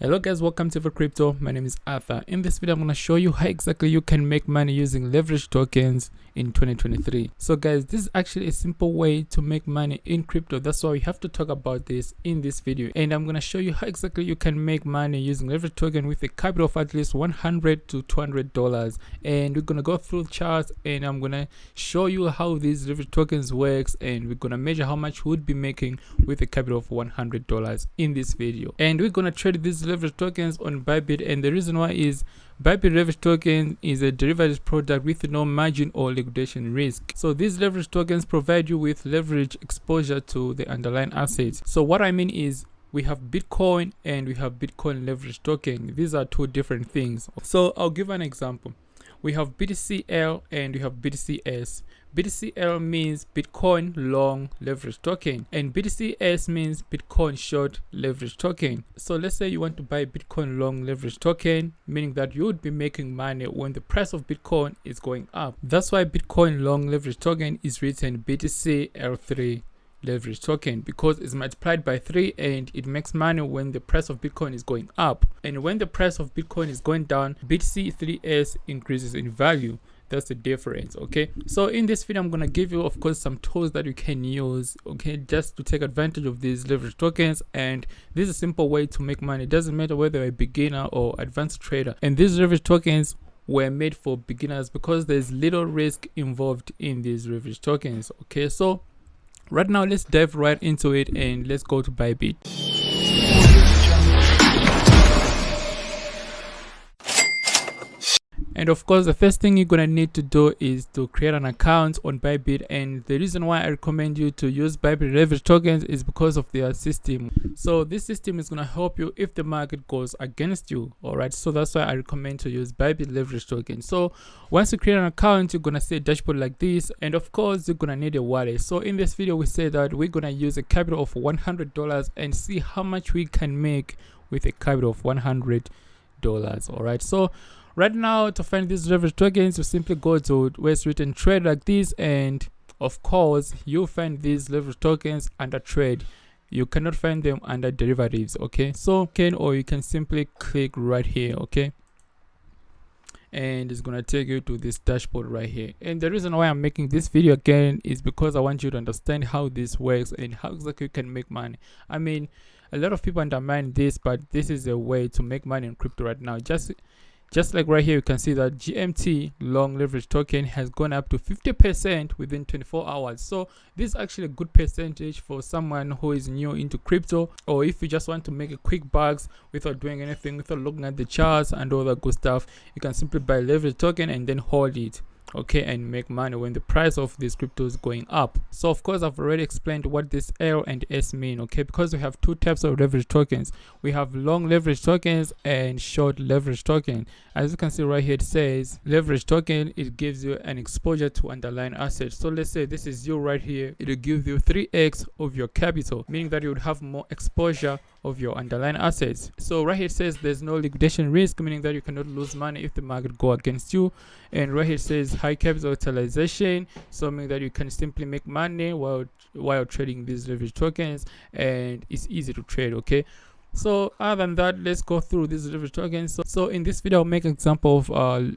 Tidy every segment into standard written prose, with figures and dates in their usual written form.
Hello guys, welcome to Crypto. My name is Arthur. In this video I'm going to show you how exactly you can make money using leverage tokens in 2023. So guys, this is actually a simple way to make money in crypto. That's why we have to talk about this in this video, and I'm going to show you how exactly you can make money using leverage token with a capital of at least $100 to $200, and we're going to go through the charts and I'm going to show you how these leverage tokens works, and we're going to measure how much we would be making with a capital of $100 in this video. And we're going to trade these leverage tokens on Bybit, and the reason why is Bybit leverage token is a derivative product with no margin or liquidation risk. So these leverage tokens provide you with leverage exposure to the underlying assets. So what I mean is we have Bitcoin and we have Bitcoin leverage token. These are two different things. So I'll give an example. We have BTCL and we have BTCS. BTCL means Bitcoin long leverage token, and BTCS means Bitcoin short leverage token. So let's say you want to buy Bitcoin long leverage token, meaning that you would be making money when the price of Bitcoin is going up. That's why Bitcoin long leverage token is written BTCL3 leverage token, because it's multiplied by 3 and it makes money when the price of Bitcoin is going up, and when the price of Bitcoin is going down, BTC3S increases in value. That's the difference. Okay, so in this video I'm gonna give you, of course, some tools that you can use, okay, just to take advantage of these leverage tokens. And this is a simple way to make money. It doesn't matter whether you're a beginner or advanced trader, and these leverage tokens were made for beginners because there's little risk involved in these leverage tokens. Okay, so right now let's dive right into it and let's go to Bybit. And of course, the first thing you're gonna need to do is to create an account on Bybit. And the reason why I recommend you to use Bybit leverage tokens is because of their system. So this system is gonna help you if the market goes against you. All right, so that's why I recommend to use Bybit leverage token. So once you create an account, you're gonna see a dashboard like this, and of course you're gonna need a wallet. So in this video we say that we're gonna use a capital of $100 and see how much we can make with a capital of $100. All right, so right now, to find these leverage tokens, you simply go to where it's written trade like this, and of course you'll find these leverage tokens under trade. You cannot find them under derivatives. Okay, so you can simply click right here. Okay, and it's gonna take you to this dashboard right here. And the reason why I'm making this video again is because I want you to understand how this works and how exactly you can make money. I mean, a lot of people undermine this, but this is a way to make money in crypto right now. Just like right here, you can see that GMT long leverage token has gone up to 50% within 24 hours. So this is actually a good percentage for someone who is new into crypto, or if you just want to make a quick bucks without doing anything, without looking at the charts and all that good stuff. You can simply buy leverage token and then hold it, okay, and make money when the price of this crypto is going up. So of course I've already explained what this L and S mean, okay, because we have two types of leverage tokens. We have long leverage tokens and short leverage token. As you can see right here, it says leverage token, it gives you an exposure to underlying assets. So let's say this is you right here, it will give you 3x of your capital, meaning that you would have more exposure of your underlying assets. So right here it says there's no liquidation risk, meaning that you cannot lose money if the market go against you. And right here it says high capital utilization, so meaning that you can simply make money while trading these leverage tokens, and it's easy to trade. Okay, so other than that, let's go through these leverage tokens. So in this video I'll make an example of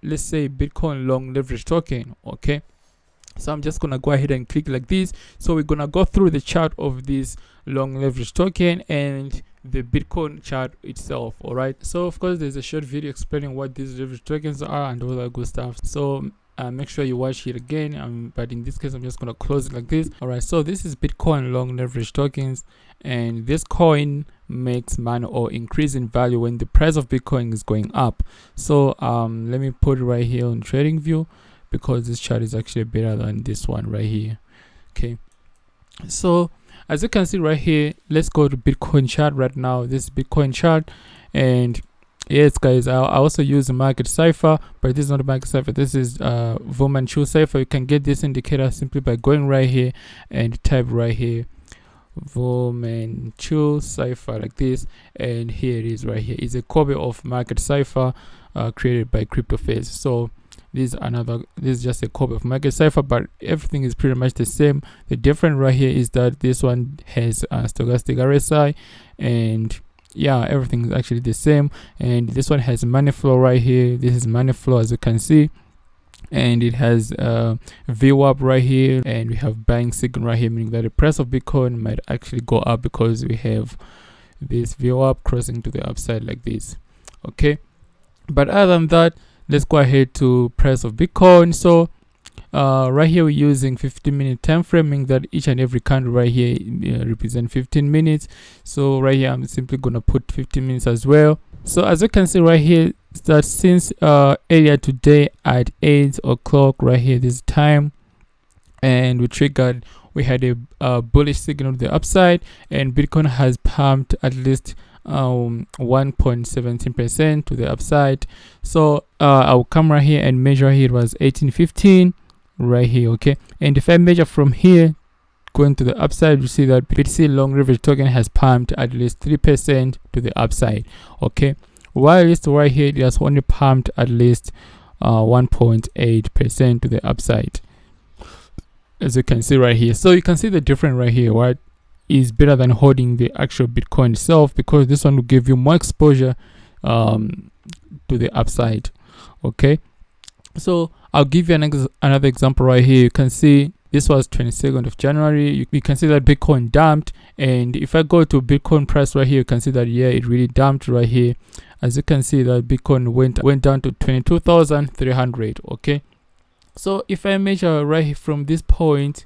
let's say Bitcoin long leverage token. Okay, so I'm just gonna go ahead and click like this. So we're gonna go through the chart of this long leverage token and the Bitcoin chart itself. All right, so of course there's a short video explaining what these leverage tokens are and all that good stuff. So make sure you watch it again, but in this case I'm just gonna close it like this. All right, so this is Bitcoin long leverage tokens, and this coin makes money or increase in value when the price of Bitcoin is going up. So let me put it right here on trading view, because this chart is actually better than this one right here. Okay, so as you can see right here, let's go to Bitcoin chart right now. This is Bitcoin chart, and yes guys, I also use the market cipher, but this is not a market cipher. This is Fu cipher. You can get this indicator simply by going right here and type right here Fu cipher like this, and here it is right here. It's a copy of market cipher created by CryptoFace. So this is just a copy of market cipher, but everything is pretty much the same. The difference right here is that this one has a stochastic RSI, and yeah, everything is actually the same. And this one has money flow right here. This is money flow, as you can see, and it has VWAP right here, and we have buying signal right here, meaning that the price of Bitcoin might actually go up because we have this VWAP crossing to the upside like this. Okay, but other than that, let's go ahead to price of Bitcoin. So right here we're using 15-minute time frame, meaning that each and every candle right here represent 15 minutes. So right here I'm simply gonna put 15 minutes as well. So as you can see right here, that since earlier today at 8 o'clock right here this time, and we had a bullish signal to the upside, and Bitcoin has pumped at least 1.17% to the upside. So I'll come right here and measure here. It was 1815 right here. Okay, and if I measure from here going to the upside, you see that BTC long leverage token has pumped at least 3% to the upside. Okay, while this right here it has only pumped at least 1.8% to the upside, as you can see right here. So you can see the difference right here. What is better than holding the actual Bitcoin itself, because this one will give you more exposure to the upside. Okay, so I'll give you another example right here. You can see this was 22nd of January. You can see that Bitcoin dumped, and if I go to Bitcoin price right here, you can see that yeah, it really dumped right here. As you can see that Bitcoin went down to 22,300. Okay, so if I measure right here from this point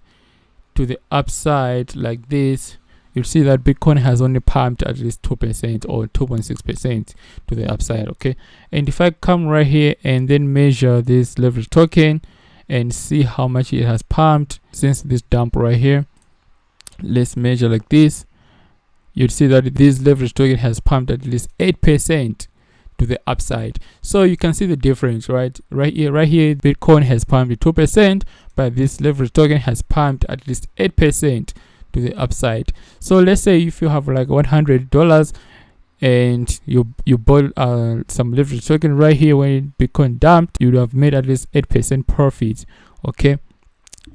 to the upside like this, you'll see that Bitcoin has only pumped at least 2% or 2.6% to the upside. Okay, and if I come right here and then measure this leverage token and see how much it has pumped since this dump right here, let's measure like this. You'll see that this leverage token has pumped at least 8% to the upside. So you can see the difference, right here Bitcoin has pumped 2%, but this leverage token has pumped at least 8% to the upside. So let's say if you have like $100 and you bought some leverage token right here when Bitcoin dumped, you would have made at least 8% profit. Okay,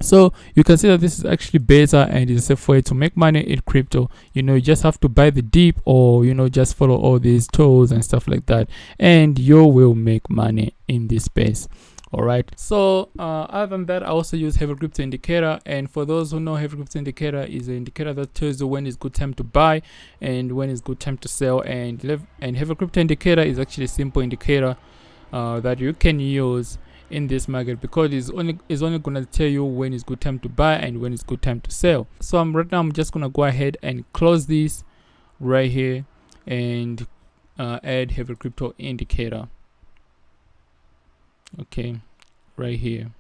so you can see that this is actually better and is a safe way to make money in crypto. You just have to buy the dip, or just follow all these tools and stuff like that, and you will make money in this space. All right, so other than that, I also use Heavy Crypto Indicator. And for those who know, Heavy Crypto Indicator is an indicator that tells you when is good time to buy and when is good time to sell. And Heavy Crypto Indicator is actually a simple indicator that you can use in this market, because it's only gonna tell you when is good time to buy and when is good time to sell. So right now I'm just gonna go ahead and close this right here and add Heavy Crypto Indicator. Okay, right here.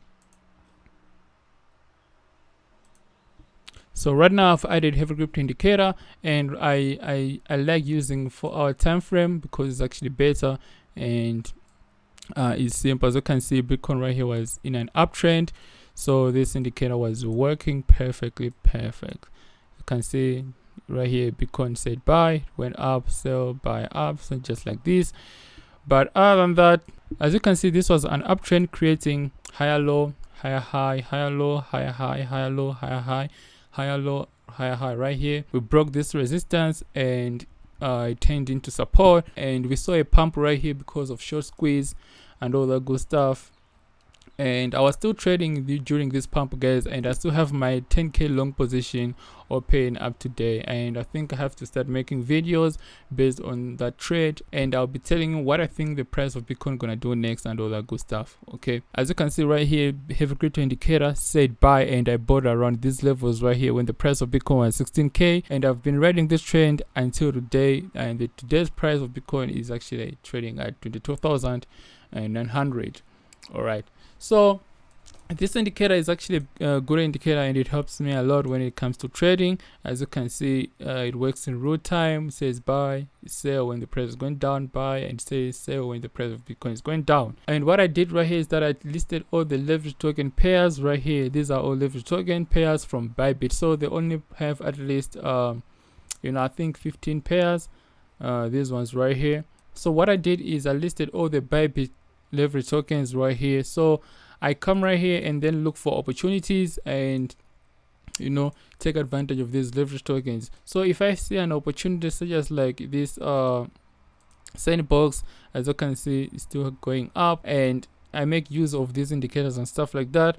So right now I've added Heavy Crypto Indicator, and I like using 4-hour time frame because it's actually better and it's simple. As you can see, Bitcoin right here was in an uptrend, so this indicator was working perfect. You can see right here Bitcoin said buy, went up, sell, buy, up, so just like this. But other than that, as you can see, this was an uptrend creating higher low, higher high, higher low, higher high, higher low, higher high, higher low, higher high. Right here we broke this resistance and it turned into support, and we saw a pump right here because of short squeeze and all that good stuff. And I was still trading during this pump, guys, and I still have my 10k long position open up today, and I think I have to start making videos based on that trade, and I'll be telling you what I think the price of Bitcoin gonna do next and all that good stuff. Okay, as you can see right here, Heavy Crypto Indicator said buy, and I bought around these levels right here when the price of Bitcoin was 16k, and I've been riding this trend until today, and today's price of Bitcoin is actually trading at 22,900. all right, so this indicator is actually a good indicator, and it helps me a lot when it comes to trading. As you can see, it works in real time. It says buy, sell when the price is going down, buy, and says sell when the price of Bitcoin is going down. And what I did right here is that I listed all the leverage token pairs right here. These are all leverage token pairs from Bybit, so they only have at least I think 15 pairs, these ones right here. So what I did is I listed all the Bybit leverage tokens right here. So I come right here and then look for opportunities, and take advantage of these leverage tokens. So if I see an opportunity such as like this sandbox, as you can see, it's still going up, and I make use of these indicators and stuff like that.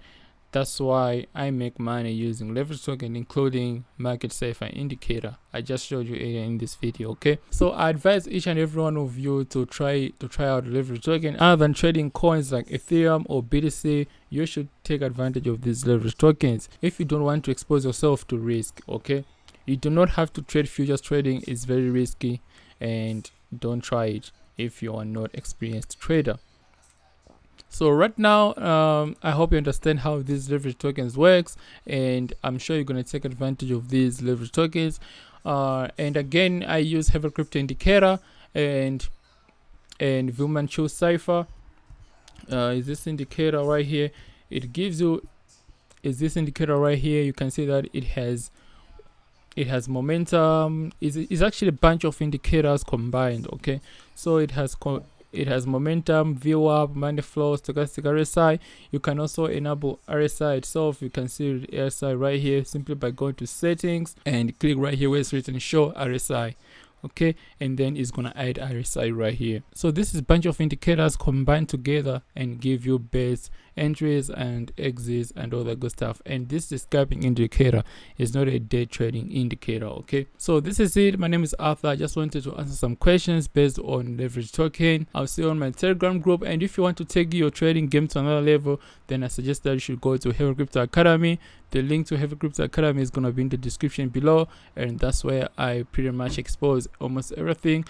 That's why I make money using leverage token, including market safer indicator. I just showed you in this video. Okay, so I advise each and every one of you to try out leverage token. Other than trading coins like Ethereum or BTC, you should take advantage of these leverage tokens if you don't want to expose yourself to risk. Okay, you do not have to trade futures. Trading is very risky, and don't try it if you are not experienced trader. So right now, I hope you understand how these leverage tokens works, and I'm sure you're going to take advantage of these leverage tokens. And again, I use heavy crypto indicator and Willman-Chu cipher. Is this indicator right here? It gives you this indicator right here. You can see that it has momentum. It's actually a bunch of indicators combined. Okay, so it has momentum, VWAP, money flow, stochastic RSI. You can also enable RSI itself. You can see the RSI right here simply by going to settings and click right here where it's written show RSI. Okay, and then it's gonna add RSI right here. So this is a bunch of indicators combined together and give you base entries and exits and all that good stuff. And this is scalping indicator, is not a day trading indicator. Okay, so this is it. My name is Arthur. I just wanted to answer some questions based on leverage token. I'll see you on my Telegram group, and if you want to take your trading game to another level, then I suggest that you should go to Heavy Crypto Academy. The link to Heavy Crypto Academy is going to be in the description below, and that's where I pretty much expose almost everything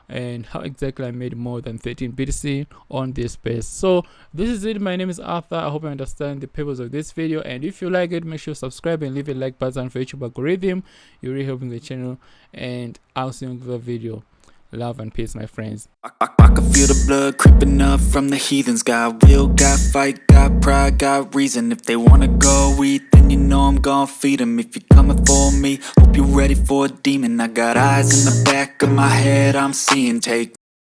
and how exactly I made more than 13 BTC on this space. So this is it. My name is Arthur. I hope you understand the purpose of this video, and if you like it, make sure to subscribe and leave a like button for YouTube algorithm. You're really helping the channel, and I'll see you in the video. Love and peace, my friends. I can feel the blood creeping up from the heathens. Got will, got fight, got pride, got reason. If they wanna go eat, then you know I'm gon' feed them. If you're coming for me, hope you're ready for a demon. I got eyes in the back of my head, I'm seeing. Take